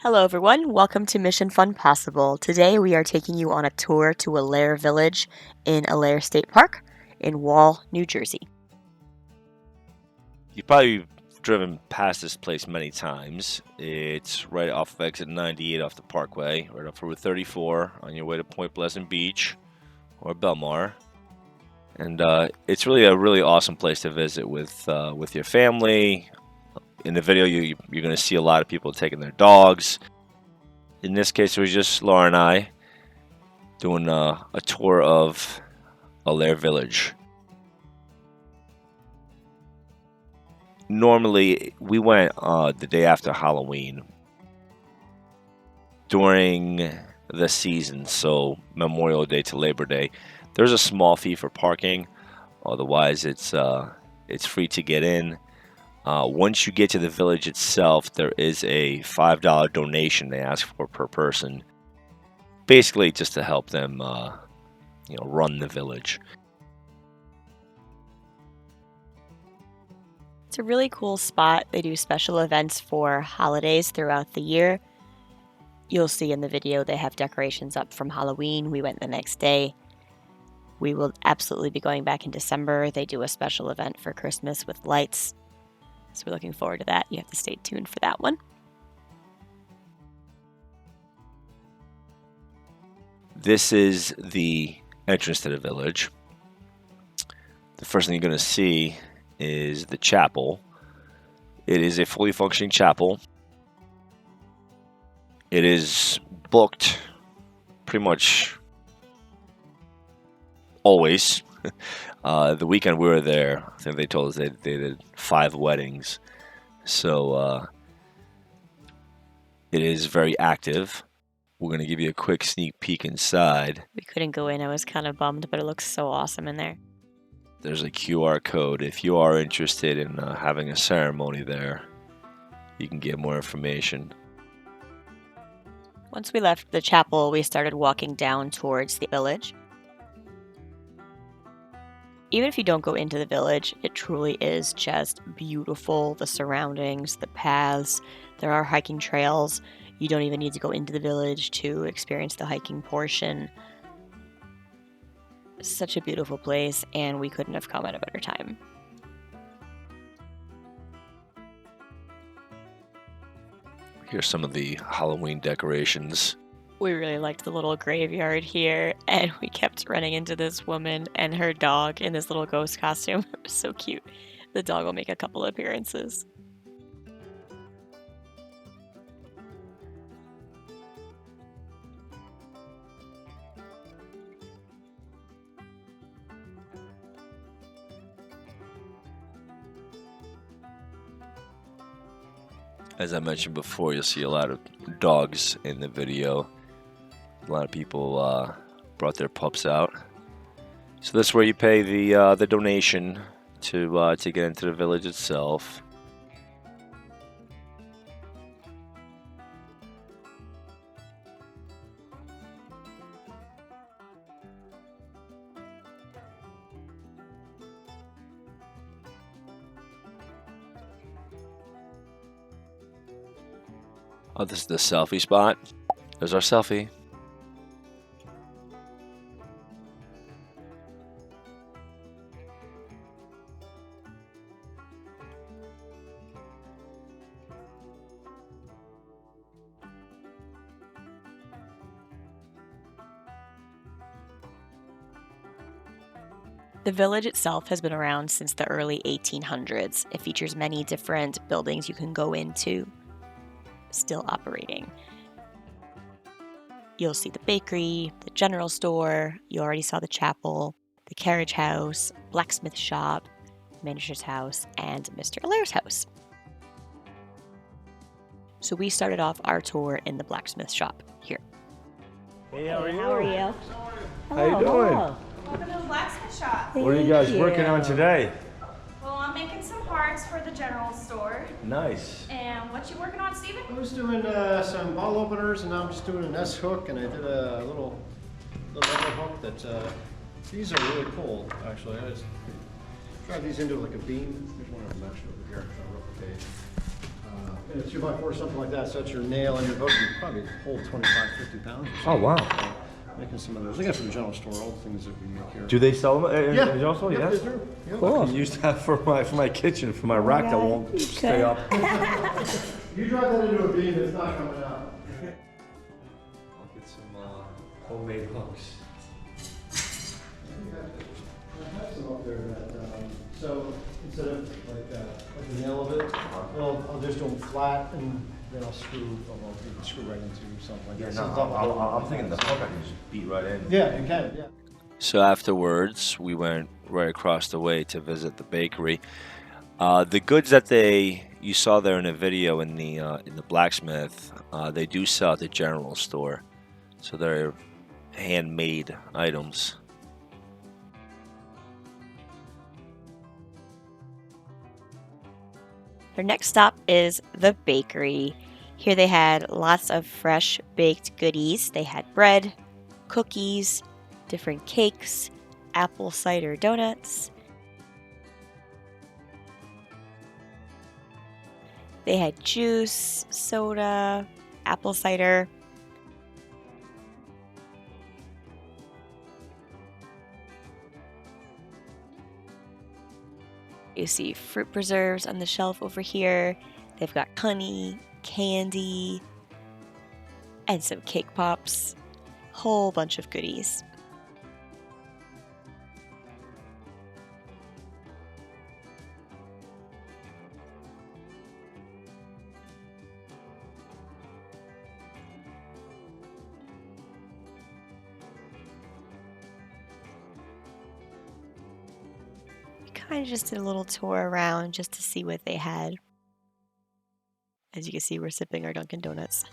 Hello everyone, welcome to Mission Fun Possible. Today we are taking you on a tour to Allaire Village in Allaire State Park in Wall, New Jersey. You've probably driven past this place many times. It's right off of exit 98 off the Parkway, right off Route 34 on your way to Point Pleasant Beach or Belmar. And it's really a really awesome place to visit with your family. In the video, you're going to see a lot of people taking their dogs. In this case, it was just Laura and I doing a tour of Allaire Village. Normally, we went the day after Halloween during the season, so Memorial Day to Labor Day. There's a small fee for parking. Otherwise, it's free to get in. Once you get to the village itself, there is a $5 donation they ask for per person, basically just to help them, run the village. It's a really cool spot. They do special events for holidays throughout the year. You'll see in the video they have decorations up from Halloween. We went the next day. We will absolutely be going back in December. They do a special event for Christmas with lights. So we're looking forward to that. You have to stay tuned for that one. This is the entrance to the village. The first thing you're going to see is the chapel. It is a fully functioning chapel. It is booked pretty much always. The weekend we were there, I think they told us they did 5 weddings. So it is very active. We're going to give you a quick sneak peek inside. We couldn't go in. I was kind of bummed, but it looks so awesome in there. There's a QR code. If you are interested in having a ceremony there, you can get more information. Once we left the chapel, we started walking down towards the village. Even if you don't go into the village, it truly is just beautiful. The surroundings, the paths, there are hiking trails. You don't even need to go into the village to experience the hiking portion. Such a beautiful place, and we couldn't have come at a better time. Here's some of the Halloween decorations. We really liked the little graveyard here, and we kept running into this woman and her dog in this little ghost costume. It was so cute. The dog will make a couple of appearances. As I mentioned before, you'll see a lot of dogs in the video. A lot of people brought their pups out. So this is where you pay the donation to get into the village itself. Oh, this is the selfie spot. There's our selfie. The village itself has been around since the early 1800s. It features many different buildings you can go into, still operating. You'll see the bakery, the general store, you already saw the chapel, the carriage house, Blacksmith Shop, manager's house, and Mr. Allaire's house. So we started off our tour in the Blacksmith Shop here. Hey, how are you? How are you? How you doing? Hello. Welcome to the Blacksmith Shop. What are you guys working on today? Well, I'm making some parts for the general store. Nice. And what you working on, Steven? I was doing some ball openers, and now I'm just doing an S hook, and I did a little rubber hook that these are really cool, actually. I just tried these into like a beam. There's one I've matched over here. I'll replicate. in a 2x4 something like that, so that's your nail and your hook, you probably hold 25, 50 pounds. Oh, wow. Making some of those. I got from the general store, all the things that we make here. Do they sell them in Yeah. the general store? Yeah, Yes. they do. Yeah. I can use that for my kitchen, for my rack that won't stay up. You drive that into a beam, it's not coming out. I'll get some homemade hooks. I have some up there that, so instead of like the nail of it, I'll just do them flat and then I'll screw, well, you can screw right into something like that. Yeah, no, I'm thinking the hook I can just beat right in. Yeah, you can, yeah. So afterwards, we went right across the way to visit the bakery. The goods that you saw there in the video in the blacksmith, they do sell at the general store, so they're handmade items. Our next stop is the bakery. Here they had lots of fresh baked goodies. They had bread, cookies, different cakes, apple cider donuts. They had juice, soda, apple cider. You see fruit preserves on the shelf over here. They've got honey, candy, and some cake pops. Whole bunch of goodies. Kind of just did a little tour around just to see what they had. As you can see, we're sipping our Dunkin' Donuts.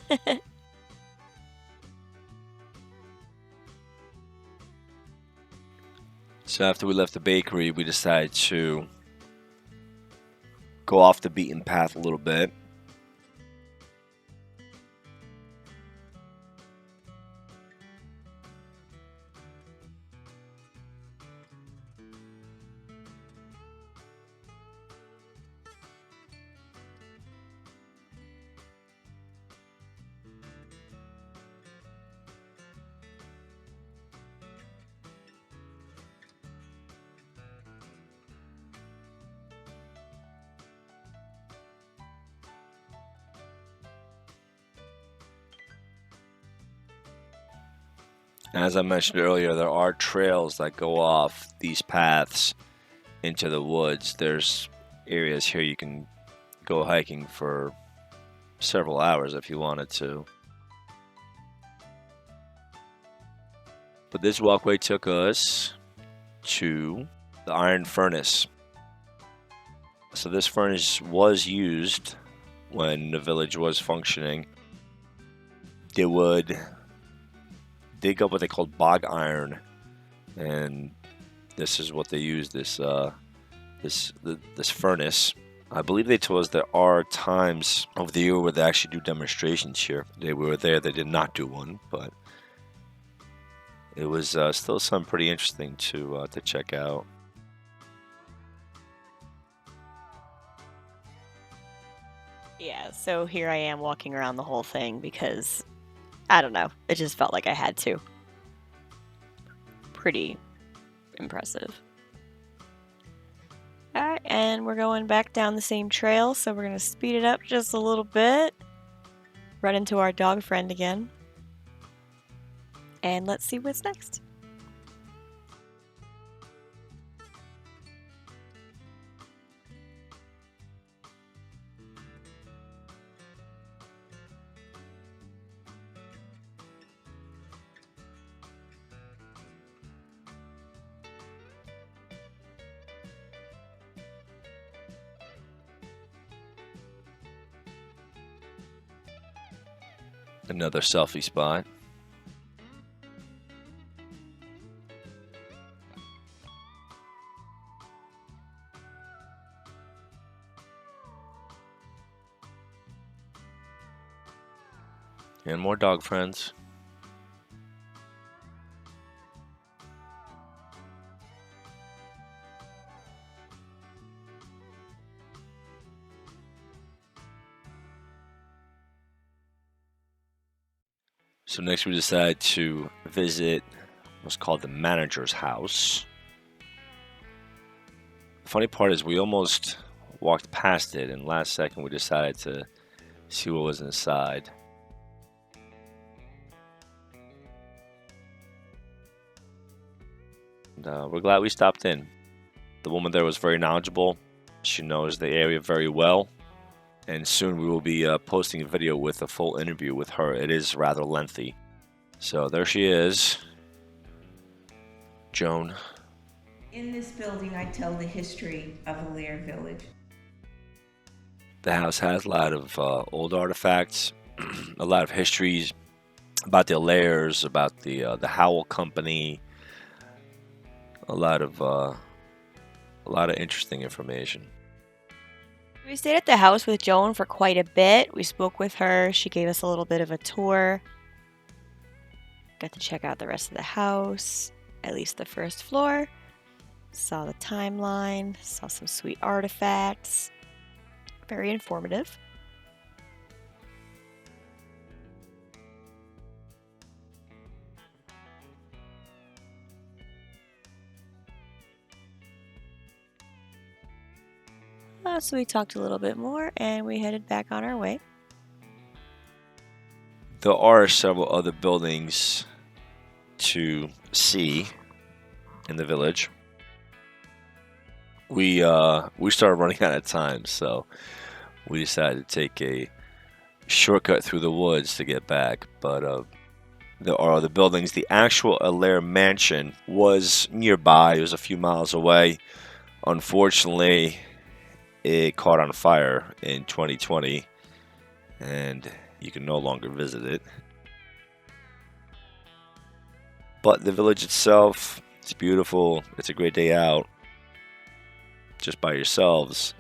So after we left the bakery, we decided to go off the beaten path a little bit. As I mentioned earlier, there are trails that go off these paths into the woods. There's areas here you can go hiking for several hours if you wanted to. But this walkway took us to the iron furnace. So this furnace was used when the village was functioning. They would dig up what they called bog iron, and this is what they use, this furnace. I believe they told us there are times of the year where they actually do demonstrations here. They were there, they did not do one, but it was still something pretty interesting to check out. Yeah, so here I am walking around the whole thing because, I don't know, it just felt like I had to. Pretty impressive. Alright, and we're going back down the same trail, so we're going to speed it up just a little bit. Run into our dog friend again. And let's see what's next. Another selfie spot. And more dog friends. So next we decided to visit what's called the manager's house. The funny part is we almost walked past it, and last second we decided to see what was inside. And we're glad we stopped in. The woman there was very knowledgeable. She knows the area very well. And soon we will be posting a video with a full interview with her. It is rather lengthy. So there she is. Joan. In this building, I tell the history of Allaire Village. The house has a lot of old artifacts, a lot of histories about the Allaires, about the Howell Company, a lot of interesting information. We stayed at the house with Joan for quite a bit. We spoke with her. She gave us a little bit of a tour. Got to check out the rest of the house, at least the first floor. Saw the timeline, saw some sweet artifacts. Very informative. So we talked a little bit more and we headed back on our way. There are several other buildings to see in the village. We started running out of time, so we decided to take a shortcut through the woods to get back. But there are other buildings. The actual Allaire mansion was nearby. It was a few miles away. Unfortunately, it caught on fire in 2020, and you can no longer visit it. But the village itself, it's beautiful. It's a great day out just by yourselves,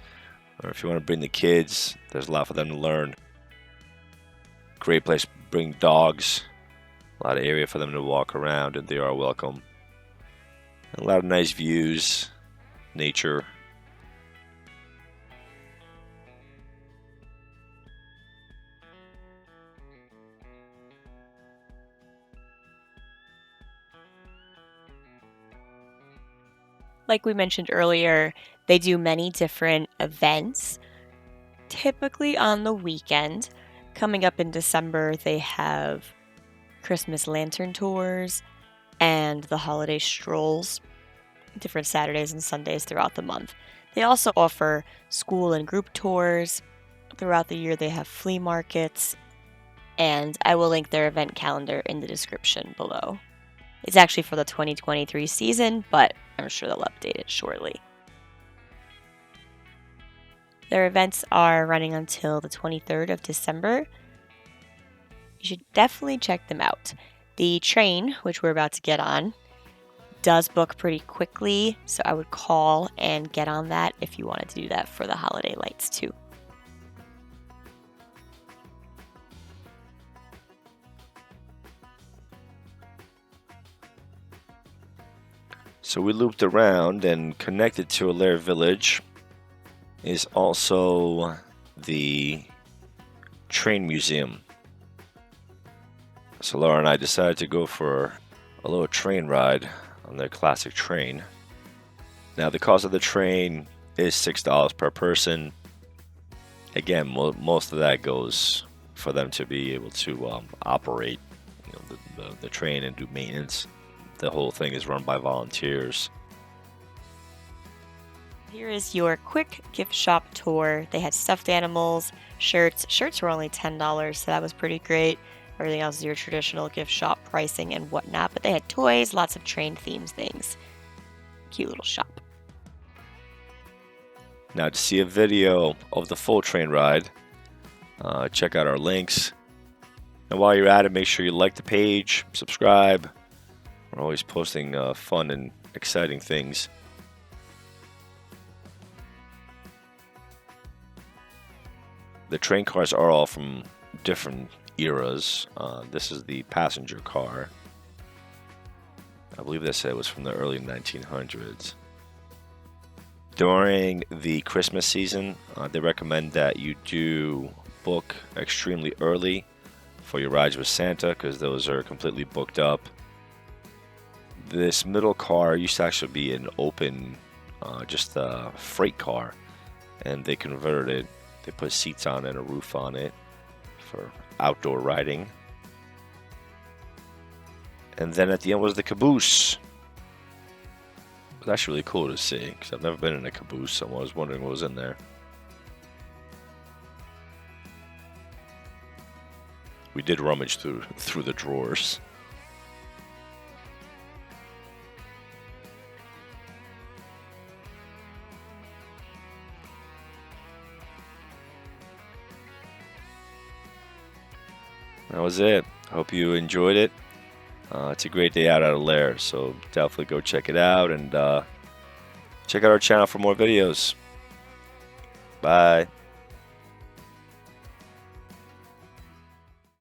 or if you want to bring the kids, there's a lot for them to learn. Great place to bring dogs, a lot of area for them to walk around, and they are welcome. And a lot of nice views, nature. Like we mentioned earlier, they do many different events, typically on the weekend. Coming up in December, they have Christmas lantern tours and the holiday strolls, different Saturdays and Sundays throughout the month. They also offer school and group tours. Throughout the year, they have flea markets, and I will link their event calendar in the description below. It's actually for the 2023 season, but I'm sure they'll update it shortly. Their events are running until the 23rd of December. You should definitely check them out. The train, which we're about to get on, does book pretty quickly, so I would call and get on that if you wanted to do that for the holiday lights too. So we looped around, and connected to Allaire Village is also the train museum. So Laura and I decided to go for a little train ride on their classic train. Now the cost of the train is $6 per person. Again, most of that goes for them to be able to operate the train and do maintenance. The whole thing is run by volunteers. Here is your quick gift shop tour. They had stuffed animals, shirts. Shirts were only $10, so that was pretty great. Everything else is your traditional gift shop pricing and whatnot. But they had toys, lots of train themes things. Cute little shop. Now to see a video of the full train ride, check out our links. And while you're at it, make sure you like the page, subscribe. We're always posting fun and exciting things. The train cars are all from different eras. This is the passenger car. I believe they said it was from the early 1900s. During the Christmas season, they recommend that you do book extremely early for your rides with Santa, because those are completely booked up. This middle car used to actually be an open, just a freight car, and they converted it. They put seats on and a roof on it for outdoor riding. And then at the end was the caboose. It was actually really cool to see, because I've never been in a caboose, so I was wondering what was in there. We did rummage through the drawers. That was it. Hope you enjoyed it. It's a great day out at Allaire, so definitely go check it out, and check out our channel for more videos. Bye.